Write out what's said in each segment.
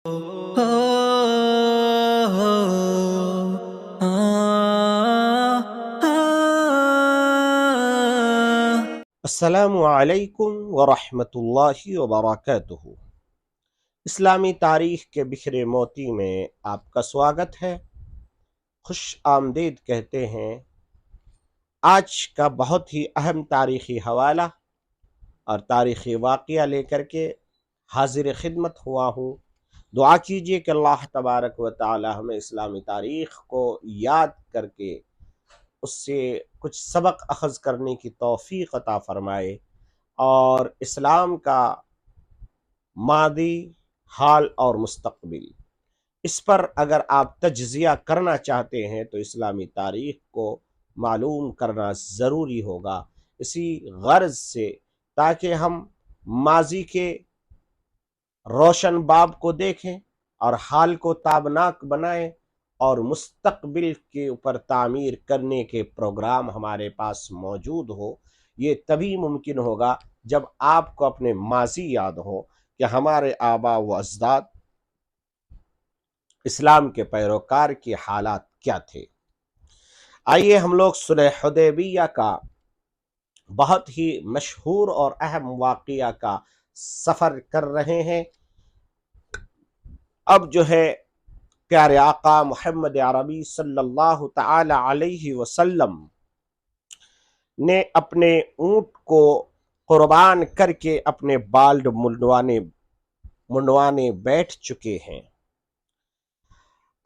السلام علیکم ورحمۃ اللہ وبرکاتہ۔ اسلامی تاریخ کے بکھرے موتی میں آپ کا سواگت ہے، خوش آمدید کہتے ہیں۔ آج کا بہت ہی اہم تاریخی حوالہ اور تاریخی واقعہ لے کر کے حاضر خدمت ہوا ہوں۔ دعا کیجئے کہ اللہ تبارک و تعالی ہمیں اسلامی تاریخ کو یاد کر کے اس سے کچھ سبق اخذ کرنے کی توفیق عطا فرمائے، اور اسلام کا ماضی، حال اور مستقبل، اس پر اگر آپ تجزیہ کرنا چاہتے ہیں تو اسلامی تاریخ کو معلوم کرنا ضروری ہوگا، اسی غرض سے تاکہ ہم ماضی کے روشن باب کو دیکھیں اور حال کو تابناک بنائیں، اور مستقبل کے اوپر تعمیر کرنے کے پروگرام ہمارے پاس موجود ہو۔ یہ تبھی ممکن ہوگا جب آپ کو اپنے ماضی یاد ہو کہ ہمارے آباء و اجداد اسلام کے پیروکار کے حالات کیا تھے۔ آئیے ہم لوگ صلح حدیبیہ کا بہت ہی مشہور اور اہم واقعہ کا سفر کر رہے ہیں۔ اب جو ہے پیارے آقا محمد عربی صلی اللہ تعالی علیہ وسلم نے اپنے اونٹ کو قربان کر کے اپنے بال منڈوانے بیٹھ چکے ہیں۔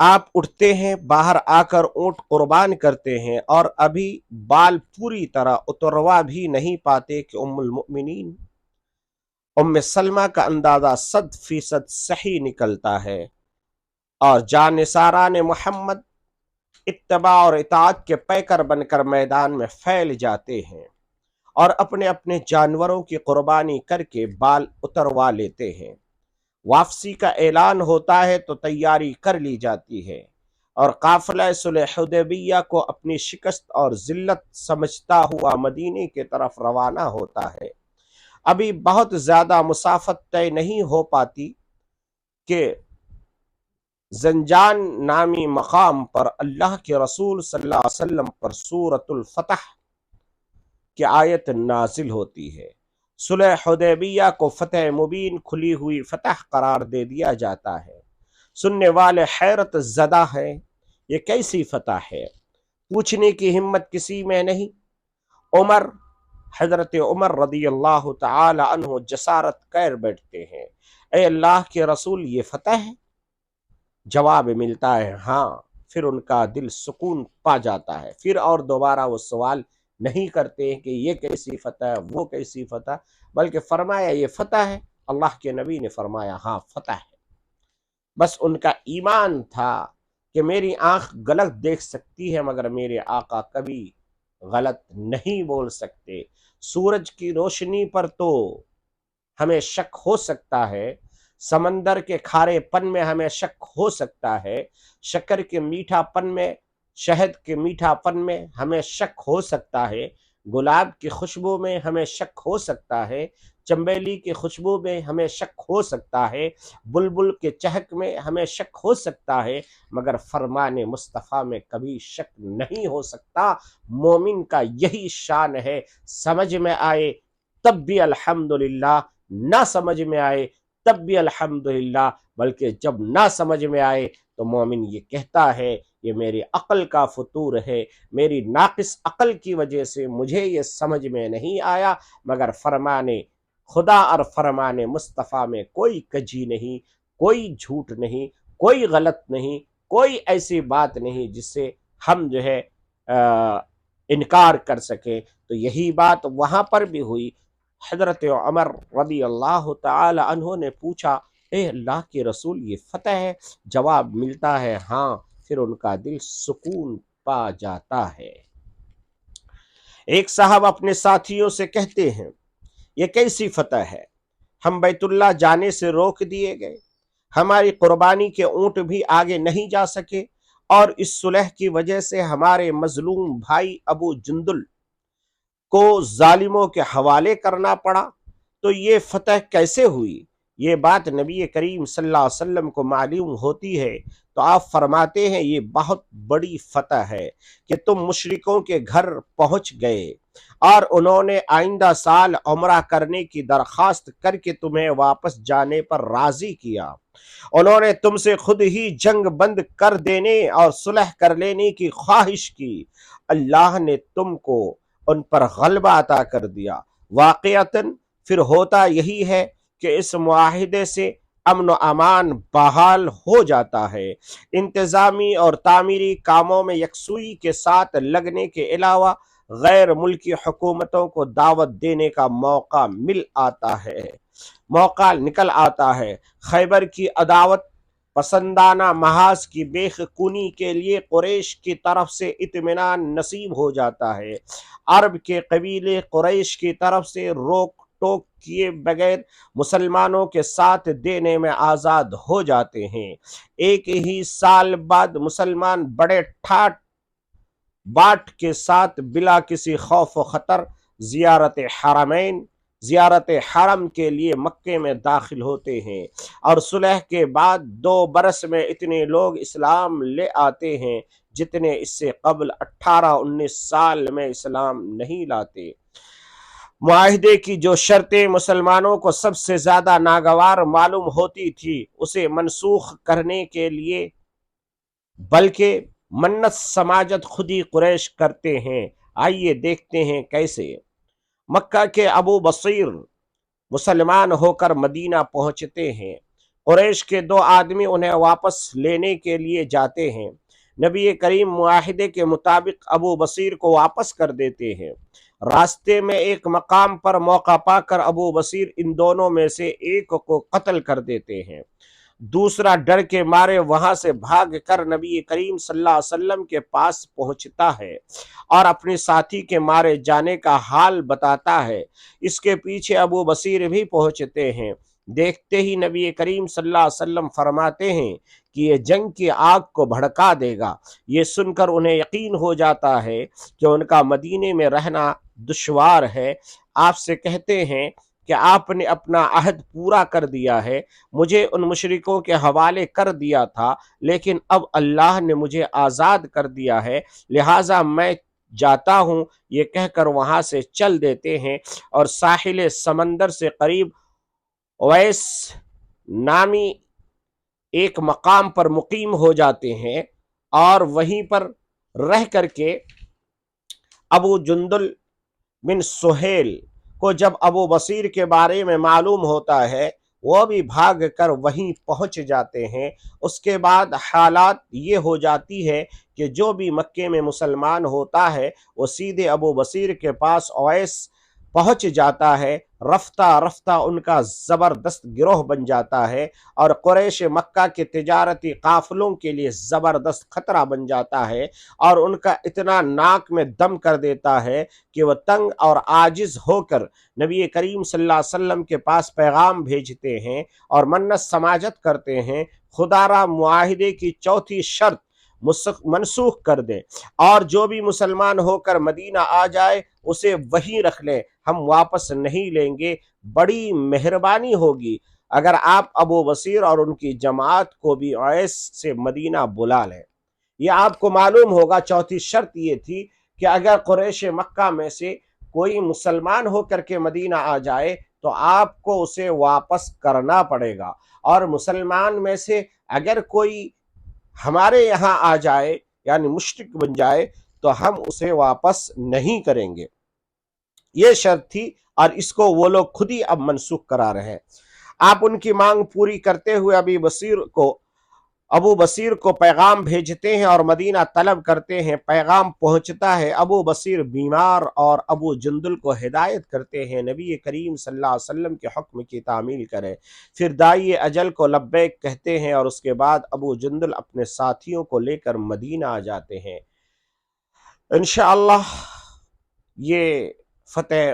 آپ اٹھتے ہیں، باہر آ کر اونٹ قربان کرتے ہیں، اور ابھی بال پوری طرح اتروا بھی نہیں پاتے کہ ام المؤمنین ام سلمہ کا اندازہ 100% صحیح نکلتا ہے، اور جانثاران محمد اتباع اور اطاعت کے پیکر بن کر میدان میں پھیل جاتے ہیں اور اپنے اپنے جانوروں کی قربانی کر کے بال اتروا لیتے ہیں۔ واپسی کا اعلان ہوتا ہے تو تیاری کر لی جاتی ہے، اور قافلہ صلح حدیبیہ کو اپنی شکست اور ذلت سمجھتا ہوا مدینے کی طرف روانہ ہوتا ہے۔ ابھی بہت زیادہ مسافت طے نہیں ہو پاتی کہ زنجان نامی مقام پر اللہ کے رسول صلی اللہ علیہ وسلم پر سورۃ الفتح کی آیت نازل ہوتی ہے۔ صلح حدیبیہ کو فتح مبین، کھلی ہوئی فتح قرار دے دیا جاتا ہے۔ سننے والے حیرت زدہ ہیں، یہ کیسی فتح ہے؟ پوچھنے کی ہمت کسی میں نہیں۔ حضرت عمر رضی اللہ تعالی عنہ جسارت کر بیٹھتے ہیں، اے اللہ کے رسول، یہ فتح ہے؟ جواب ملتا ہے ہاں۔ پھر ان کا دل سکون پا جاتا ہے، پھر اور دوبارہ وہ سوال نہیں کرتے ہیں کہ یہ کیسی فتح ہے، وہ کیسی فتح، بلکہ فرمایا یہ فتح ہے۔ اللہ کے نبی نے فرمایا ہاں فتح ہے۔ بس ان کا ایمان تھا کہ میری آنکھ غلط دیکھ سکتی ہے مگر میرے آقا کبھی غلط نہیں بول سکتے۔ سورج کی روشنی پر تو ہمیں شک ہو سکتا ہے، سمندر کے کھارے پن میں ہمیں شک ہو سکتا ہے، شکر کے میٹھا پن میں، شہد کے میٹھا پن میں ہمیں شک ہو سکتا ہے، گلاب کی خوشبو میں ہمیں شک ہو سکتا ہے، چنبیلی کی خوشبو میں ہمیں شک ہو سکتا ہے، بلبل کے چہک میں ہمیں شک ہو سکتا ہے، مگر فرمان مصطفیٰ میں کبھی شک نہیں ہو سکتا۔ مومن کا یہی شان ہے، سمجھ میں آئے تب بھی الحمدللہ، نہ سمجھ میں آئے تب بھی الحمدللہ، بلکہ جب نہ سمجھ میں آئے تو مومن یہ کہتا ہے یہ میری عقل کا فطور ہے، میری ناقص عقل کی وجہ سے مجھے یہ سمجھ میں نہیں آیا، مگر فرمان خدا اور فرمان مصطفیٰ میں کوئی کجی نہیں، کوئی جھوٹ نہیں، کوئی غلط نہیں، کوئی ایسی بات نہیں جس سے ہم جو ہے انکار کر سکیں۔ تو یہی بات وہاں پر بھی ہوئی۔ حضرت عمر رضی اللہ تعالی عنہ نے پوچھا، اے اللہ کے رسول، یہ فتح ہے؟ جواب ملتا ہے ہاں۔ پھر ان کا دل سکون پا جاتا ہے۔ ایک صاحب اپنے ساتھیوں سے کہتے ہیں، یہ کیسی فتح ہے؟ ہم بیت اللہ جانے سے روک دیے گئے، ہماری قربانی کے اونٹ بھی آگے نہیں جا سکے، اور اس صلح کی وجہ سے ہمارے مظلوم بھائی ابو جندل کو ظالموں کے حوالے کرنا پڑا، تو یہ فتح کیسے ہوئی؟ یہ بات نبی کریم صلی اللہ علیہ وسلم کو معلوم ہوتی ہے تو آپ فرماتے ہیں یہ بہت بڑی فتح ہے کہ تم مشرکوں کے گھر پہنچ گئے اور انہوں نے آئندہ سال عمرہ کرنے کی درخواست کر کے تمہیں واپس جانے پر راضی کیا۔ انہوں نے تم سے خود ہی جنگ بند کر دینے اور صلح کر لینے کی خواہش کی، اللہ نے تم کو ان پر غلبہ عطا کر دیا۔ واقعتاً پھر ہوتا یہی ہے کہ اس معاہدے سے امن و امان بحال ہو جاتا ہے۔ انتظامی اور تعمیری کاموں میں یکسوئی کے ساتھ لگنے کے علاوہ غیر ملکی حکومتوں کو دعوت دینے کا موقع نکل آتا ہے۔ خیبر کی عداوت پسندانہ محاذ کی بے خونی کے لیے قریش کی طرف سے اطمینان نصیب ہو جاتا ہے۔ عرب کے قبیلے قریش کی طرف سے روک ٹوک کیے بغیر مسلمانوں کے ساتھ دینے میں آزاد ہو جاتے ہیں۔ ایک ہی سال بعد مسلمان بڑے ٹھاٹ باٹ کے ساتھ بلا کسی خوف و خطر زیارت حرم کے لیے مکے میں داخل ہوتے ہیں، اور صلح کے بعد 2 برس میں اتنے لوگ اسلام لے آتے ہیں جتنے اس سے قبل 18-19 سال میں اسلام نہیں لاتے۔ معاہدے کی جو شرطیں مسلمانوں کو سب سے زیادہ ناگوار معلوم ہوتی تھی اسے منسوخ کرنے کے لیے بلکہ منت سماجت خود ہی قریش کرتے ہیں۔ آئیے دیکھتے ہیں کیسے۔ مکہ کے ابو بصیر مسلمان ہو کر مدینہ پہنچتے ہیں۔ قریش کے 2 آدمی انہیں واپس لینے کے لیے جاتے ہیں۔ نبی کریم معاہدے کے مطابق ابو بصیر کو واپس کر دیتے ہیں۔ راستے میں ایک مقام پر موقع پا کر ابو بصیر ان دونوں میں سے ایک کو قتل کر دیتے ہیں۔ دوسرا ڈر کے مارے وہاں سے بھاگ کر نبی کریم صلی اللہ علیہ وسلم کے پاس پہنچتا ہے اور اپنے ساتھی کے مارے جانے کا حال بتاتا ہے۔ اس کے پیچھے ابو بصیر بھی پہنچتے ہیں۔ دیکھتے ہی نبی کریم صلی اللہ علیہ وسلم فرماتے ہیں کہ یہ جنگ کی آگ کو بھڑکا دے گا۔ یہ سن کر انہیں یقین ہو جاتا ہے کہ ان کا مدینے میں رہنا دشوار ہے۔ آپ سے کہتے ہیں کہ آپ نے اپنا عہد پورا کر دیا ہے، مجھے ان مشرکوں کے حوالے کر دیا تھا، لیکن اب اللہ نے مجھے آزاد کر دیا ہے، لہٰذا میں جاتا ہوں۔ یہ کہہ کر وہاں سے چل دیتے ہیں اور ساحل سمندر سے قریب اویس نامی ایک مقام پر مقیم ہو جاتے ہیں، اور وہیں پر رہ کر کے ابو جندل بن سہیل کو جب ابو بصیر کے بارے میں معلوم ہوتا ہے وہ بھی بھاگ کر وہیں پہنچ جاتے ہیں۔ اس کے بعد حالات یہ ہو جاتی ہے کہ جو بھی مکے میں مسلمان ہوتا ہے وہ سیدھے ابو بصیر کے پاس اویس پہنچ جاتا ہے۔ رفتہ رفتہ ان کا زبردست گروہ بن جاتا ہے اور قریش مکہ کے تجارتی قافلوں کے لیے زبردست خطرہ بن جاتا ہے، اور ان کا اتنا ناک میں دم کر دیتا ہے کہ وہ تنگ اور عاجز ہو کر نبی کریم صلی اللہ علیہ وسلم کے پاس پیغام بھیجتے ہیں اور منت سماجت کرتے ہیں خدا را معاہدے کی 4تھی شرط منسوخ کر دیں، اور جو بھی مسلمان ہو کر مدینہ آ جائے اسے وہیں رکھ لیں، ہم واپس نہیں لیں گے۔ بڑی مہربانی ہوگی اگر آپ ابو بصیر اور ان کی جماعت کو بھی اویس سے مدینہ بلا لیں۔ یہ آپ کو معلوم ہوگا 4تھی شرط یہ تھی کہ اگر قریش مکہ میں سے کوئی مسلمان ہو کر کے مدینہ آ جائے تو آپ کو اسے واپس کرنا پڑے گا، اور مسلمان میں سے اگر کوئی ہمارے یہاں آ جائے یعنی مشرک بن جائے تو ہم اسے واپس نہیں کریں گے۔ یہ شرط تھی اور اس کو وہ لوگ خود ہی اب منسوخ کرا رہے ہیں۔ آپ ان کی مانگ پوری کرتے ہوئے ابو بصیر کو پیغام بھیجتے ہیں اور مدینہ طلب کرتے ہیں۔ پیغام پہنچتا ہے، ابو بصیر بیمار اور ابو جندل کو ہدایت کرتے ہیں نبی کریم صلی اللہ علیہ وسلم کے حکم کی تعمیل کرے۔ پھر داعی اجل کو لبیک کہتے ہیں اور اس کے بعد ابو جندل اپنے ساتھیوں کو لے کر مدینہ آ جاتے ہیں۔ انشاءاللہ یہ فتح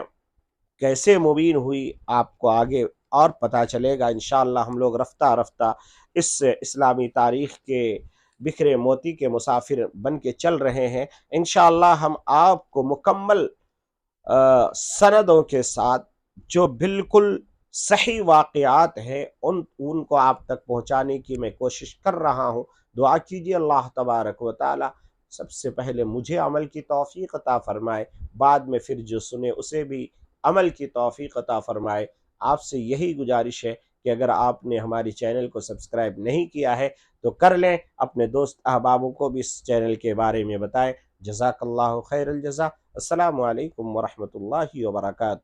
کیسے مبین ہوئی آپ کو آگے اور پتہ چلے گا۔ انشاءاللہ ہم لوگ رفتہ رفتہ اس اسلامی تاریخ کے بکھرے موتی کے مسافر بن کے چل رہے ہیں۔ انشاءاللہ ہم آپ کو مکمل سندوں کے ساتھ جو بالکل صحیح واقعات ہیں ان کو آپ تک پہنچانے کی میں کوشش کر رہا ہوں۔ دعا کیجیے اللہ تبارک و تعالی سب سے پہلے مجھے عمل کی توفیق عطا فرمائے، بعد میں پھر جو سنے اسے بھی عمل کی توفیق عطا فرمائے۔ آپ سے یہی گزارش ہے کہ اگر آپ نے ہماری چینل کو سبسکرائب نہیں کیا ہے تو کر لیں، اپنے دوست احبابوں کو بھی اس چینل کے بارے میں بتائیں۔ جزاک اللہ خیر الجزا۔ السلام علیکم ورحمۃ اللہ وبرکاتہ۔